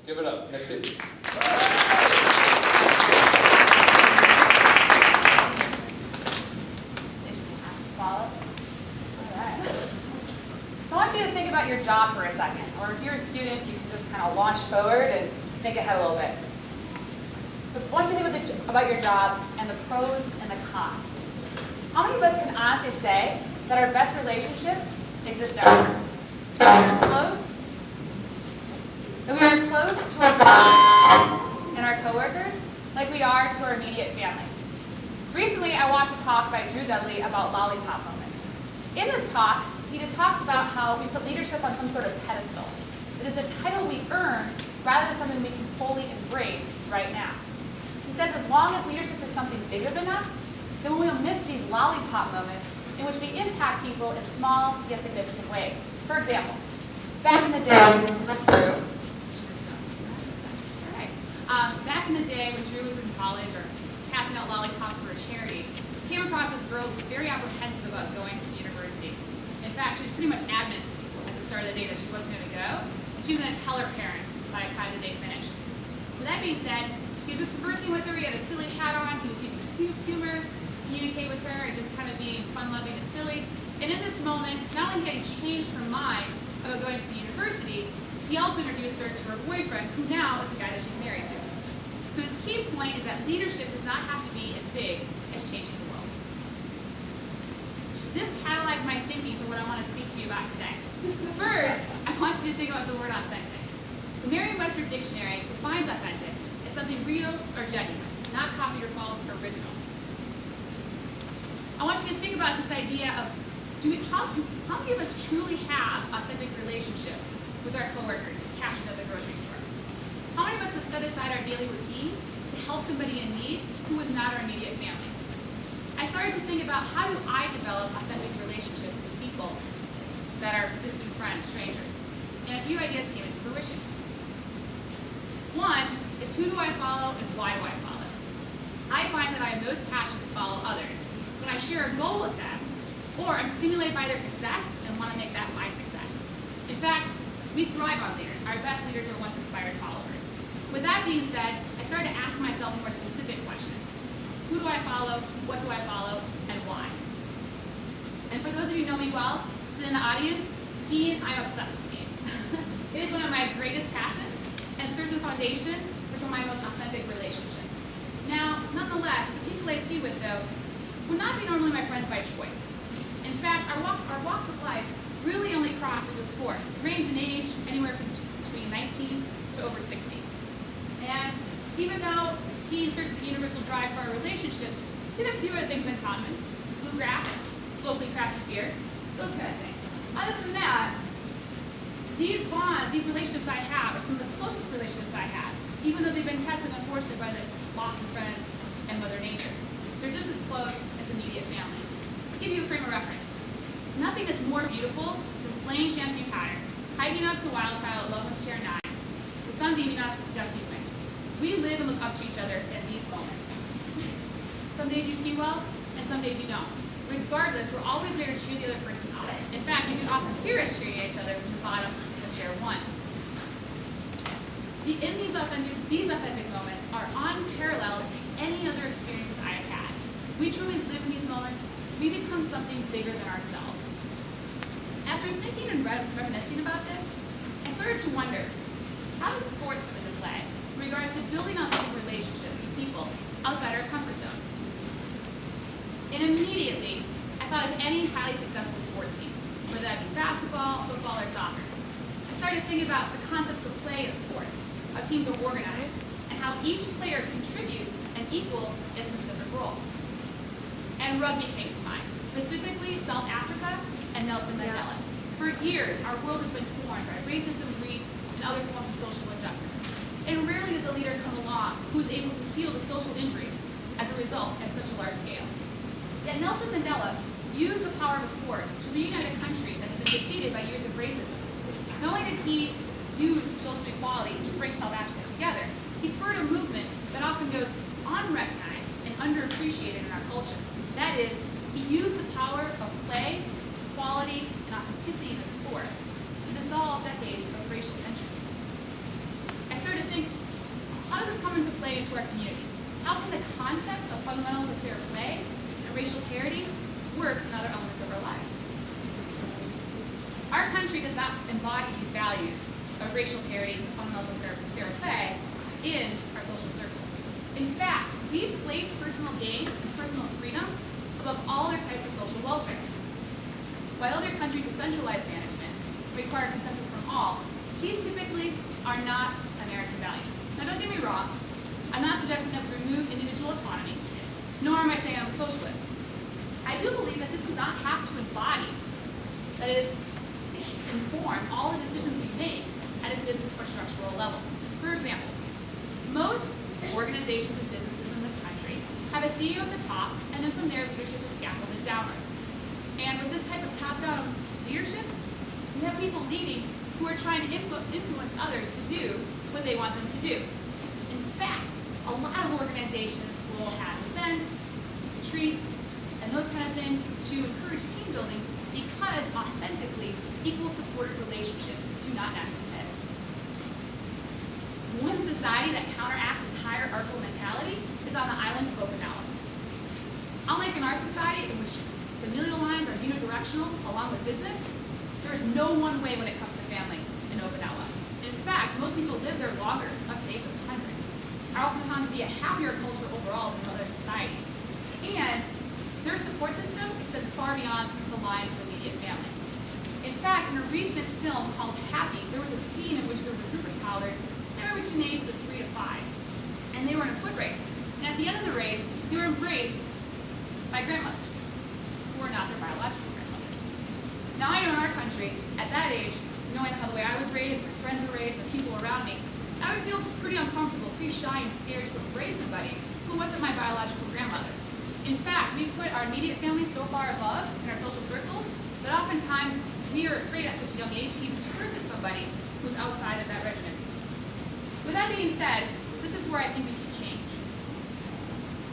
Give it up, Nik Casey. Follow? All right. So I want you to think about your job for a second. Or if you're a student, you can just kind of launch forward and think ahead a little bit. But I want you to think about your job and the pros and the cons. How many of us can honestly say that our best relationships exist out there? That we are close to our boss and our coworkers like we are to our immediate family. Recently, I watched a talk by Drew Dudley about lollipop moments. In this talk, he just talks about how we put leadership on some sort of pedestal. It is a title we earn rather than something we can fully embrace right now. He says as long as leadership is something bigger than us, then we'll miss these lollipop moments in which we impact people in small yet significant ways. For example, back in the day, Drew. Back in the day when Drew was in college or passing out lollipops for a charity, he came across this girl who was very apprehensive about going to the university. In fact, she was pretty much adamant at the start of the day that she wasn't going to go, and she was going to tell her parents by the time the day finished. With that being said, he was just conversing with her, he had a silly hat on, he was using humor, communicate with her, and just kind of being fun-loving and silly. And in this moment, not only had he changed her mind about going to the university, he also introduced her to her boyfriend, who now is the guy that she's married to. So his key point is that leadership does not have to be as big as changing the world. This catalyzed my thinking for what I want to speak to you about today. First, I want you to think about the word authentic. The Merriam-Webster Dictionary defines authentic as something real or genuine, not copy or false or original. I want you to think about this idea of how many of us truly have authentic relationships with our coworkers, cashiers at the grocery store? How many of us would set aside our daily routine to help somebody in need who was not our immediate family? I started to think about how do I develop authentic relationships with people that are distant friends, strangers, and a few ideas came into fruition. One is who do I follow and why do I follow? I find that I am most passionate to follow others when I share a goal with them, or I'm stimulated by their success and want to make that my success. In fact, we thrive on leaders. Our best leaders are once inspired followers. With that being said, I started to ask myself more specific questions. Who do I follow? What do I follow? And why? And for those of you who know me well, sit in the audience, skiing, I'm obsessed with skiing. It is one of my greatest passions and serves as a foundation for some of my most authentic relationships. Now, nonetheless, the people I ski with, though, will not be normally my friends by choice. In fact, our walks of life really only cross into sport, range in age anywhere from between 19 to over 60. And even though skiing serves as the universal drive for our relationships, we have a few other things in common. Bluegrass, locally crafted beer, those kind of things. Other than that, these bonds, these relationships I have are some of the closest relationships I have, even though they've been tested unfortunately by the loss of friends and Mother Nature. They're just as close as immediate family. To give you a frame of reference, nothing is more beautiful than slaying champagne powder, hiking up to Wild Child at Loveland's Chair 9, the sun beaming us with dusty wings. We live and look up to each other at these moments. Some days you ski well, and some days you don't. Regardless, we're always there to cheer the other person on. In fact, you can often hear us cheering each other from the bottom of Chair 1. These authentic moments are unparalleled to any other experiences I have had. We truly live in these moments. We become something bigger than ourselves. After thinking and reminiscing about this, I started to wonder, how does sports come into play in regards to building authentic relationships with people outside our comfort zone? And immediately, I thought of any highly successful sports team, whether that be basketball, football, or soccer. I started thinking about the concepts of play in sports, how teams are organized, and how each player contributes an equal and specific role. And rugby came to mind, specifically South Africa and Nelson Mandela. For years, our world has been torn by racism, greed, and other forms of social injustice. And rarely does a leader come along who is able to heal the social injuries as a result at such a large scale. Yet Nelson Mandela used the power of a sport to reunite a country that had been defeated by years of racism. Not only did he use social equality to bring South Africa together, he spurred a movement that often goes unrecognized and underappreciated in our culture. That is, he used the power of play, quality, and authenticity in the sport to dissolve decades of racial tension. I started to to our communities? How can the concepts of fundamentals of fair play and racial parity work in other elements of our lives? Our country does not embody these values of racial parity and fundamentals of fair play in our social circles. In fact, we place personal gain and personal freedom above all other types of social welfare. While other countries with centralized management require consensus from all, these typically are not American values. Now don't get me wrong, I'm not suggesting that we remove individual autonomy, nor am I saying I'm a socialist. I do believe that this does not have to embody, that is, inform all the decisions we make at a business or structural level. For example, most organizations and businesses in this country have a CEO at the top, and then from there, leadership is scaffolded downward. And with this type of top-down leadership, we have people leading who are trying to influence others to do what they want them to do. In fact, a lot of organizations will have events, retreats, and those kind of things to encourage team building because authentically, equal supported relationships do not have to fit. One society that counteracts this hierarchical mentality is on the island of Okinawa. Unlike in our society, in which familial lines are unidirectional along with business, there is no one way when it comes to family in Okinawa. In fact, most people live there longer, up to the age of 100. Are often found to be a happier culture overall than other societies. And their support system extends far beyond the lines of immediate family. In fact, in a recent film called Happy, there was a scene in which there was a group of toddlers. They were between the ages of 3 to 5. And they were in a foot race. And at the end of the race, they were embraced by grandmothers, who were not their biological grandmothers. Now I know in our country, at that age, knowing how the way I was raised, my friends were raised, the people around me, I would feel pretty uncomfortable, pretty shy and scared to embrace somebody who wasn't my biological grandmother. In fact, we put our immediate family so far above in our social circles that oftentimes we are afraid at such a young age to even turn to somebody who's outside of that regimen. With that being said, this is where I think we can change.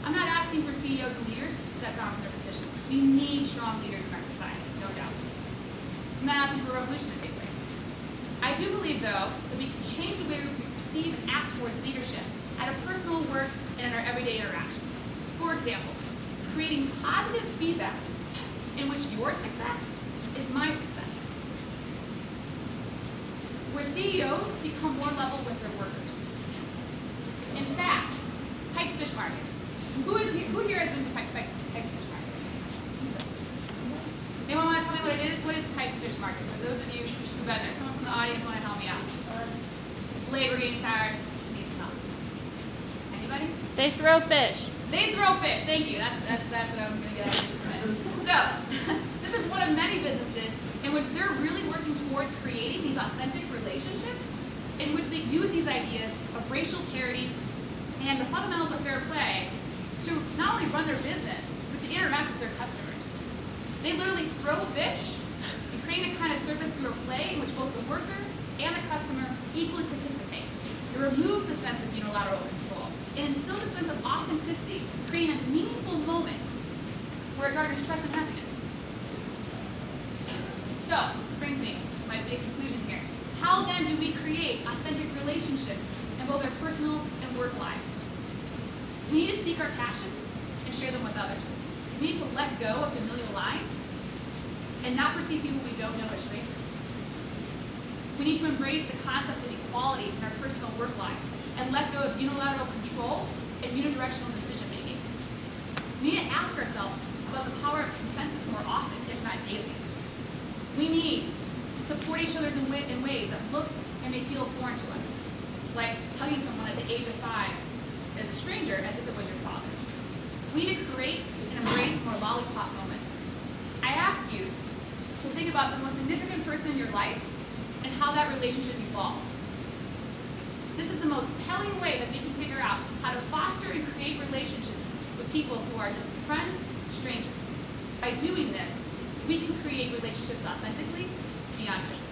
I'm not asking for CEOs and leaders to step down from their positions. We need strong leaders in our society, no doubt. I'm not asking for a revolution to take place. I do believe, though, that we can change the way we perceive and act towards leadership at a personal work and in our everyday interactions. For example, creating positive feedback loops in which your success is my success. Where CEOs become more level with their workers. In fact, Pike's Fish Market. Who here has been to Pike's Fish Market? Anyone want to tell me what it is? What is Pike's Fish Market? For those of you who've been there, someone from the audience want to help me out. It's late, we're getting tired. Need some help. Anybody? They throw fish. They throw fish. Thank you. That's what I'm going to get out of this minute. So, this is one of many businesses in which they're really working towards creating these authentic relationships in which they use these ideas of racial parity and the fundamentals of fair play to not only run their business, but to interact with their customers. They literally throw fish and create a kind of surface through a play in which both the worker and the customer equally participate. It removes the sense of unilateral control and instills a sense of authenticity, creating a meaningful moment where it garners trust and happiness. So, this brings me to my big conclusion here. How then do we create authentic relationships in both our personal and work lives? We need to seek our passions and share them with others. We need to let go of familial lines and not perceive people we don't know as strangers. We need to embrace the concepts of equality in our personal work lives and let go of unilateral control and unidirectional decision making. We need to ask ourselves about the power of consensus more often, if not daily. We need to support each other in ways that look and may feel foreign to us, like hugging someone at the age of 5 as a stranger as if it was your father. We need to create and embrace more lollipop moments. I ask you to think about the most significant person in your life and how that relationship evolved. This is the most telling way that we can figure out how to foster and create relationships with people who are just friends, strangers. By doing this, we can create relationships authentically beyond measure.